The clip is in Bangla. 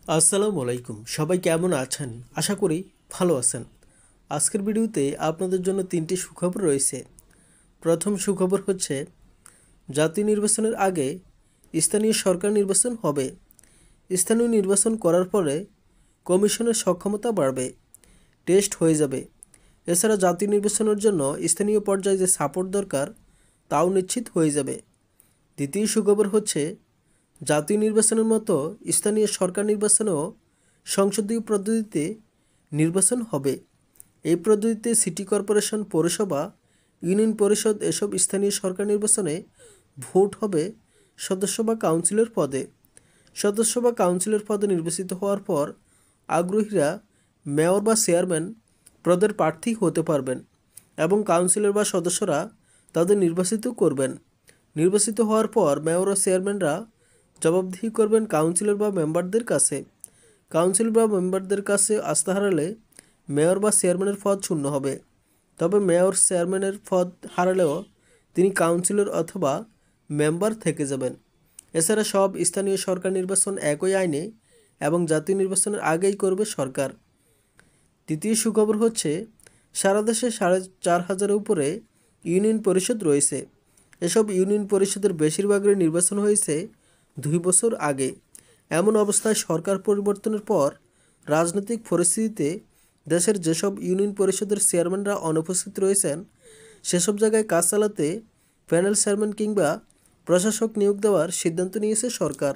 আসসালামু আলাইকুম। সবাই কেমন আছেন? আশা করি ভালো আছেন। আজকের ভিডিওতে আপনাদের জন্য 3টি সুখবর রয়েছে। প্রথম সুখবর হচ্ছে জাতীয় নির্বাচনের আগে স্থানীয় সরকার নির্বাচন হবে। স্থানীয় নির্বাচন করার পরে কমিশনের সক্ষমতা বাড়বে, টেস্ট হয়ে যাবে। এছাড়া জাতীয় নির্বাচনের জন্য স্থানীয় পর্যায়ে যে সাপোর্ট দরকার তাও নিশ্চিত হয়ে যাবে। দ্বিতীয় সুখবর হচ্ছে জাতীয় নির্বাচনের মতো স্থানীয় সরকার নির্বাচনেও সংসদীয় পদ্ধতিতে নির্বাচন হবে। এই পদ্ধতিতে সিটি কর্পোরেশন, পৌরসভা, ইউনিয়ন পরিষদ এসব স্থানীয় সরকার নির্বাচনে ভোট হবে সদস্য বা কাউন্সিলর পদে। সদস্য বা কাউন্সিলর পদে নির্বাচিত হওয়ার পর আগ্রহীরা মেয়র বা চেয়ারম্যান পদের প্রার্থী হতে পারবেন এবং কাউন্সিলর বা সদস্যরা তাদের নির্বাচিত করবেন। নির্বাচিত হওয়ার পর মেয়র ও চেয়ারম্যানরা জবাবদিহি করবেন কাউন্সিলর বা মেম্বারদের কাছে। কাউন্সিলর বা মেম্বারদের কাছে আস্থা হারালে মেয়র বা চেয়ারম্যানের পদ শূন্য হবে। তবে মেয়র চেয়ারম্যানের পদ হারালেও তিনি কাউন্সিলর অথবা মেম্বার থেকে যাবেন। এছাড়া সব স্থানীয় সরকার নির্বাচন একই আইনে এবং জাতীয় নির্বাচনের আগেই করবে সরকার। তৃতীয় সুখবর হচ্ছে সারা দেশে 4,500-এর উপরে ইউনিয়ন পরিষদ রয়েছে। এসব ইউনিয়ন পরিষদের বেশিরভাগের নির্বাচন হয়েছে 2 বছর আগে। এমন অবস্থায় সরকার পরিবর্তনের পর রাজনৈতিক পরিস্থিতিতে দেশের যেসব ইউনিয়ন পরিষদের চেয়ারম্যানরা অনুপস্থিত রয়েছেন সেসব জায়গায় কাজ চালাতে প্যানেল চেয়ারম্যান কিংবা প্রশাসক নিয়োগ দেওয়ার সিদ্ধান্ত নিয়েছে সরকার।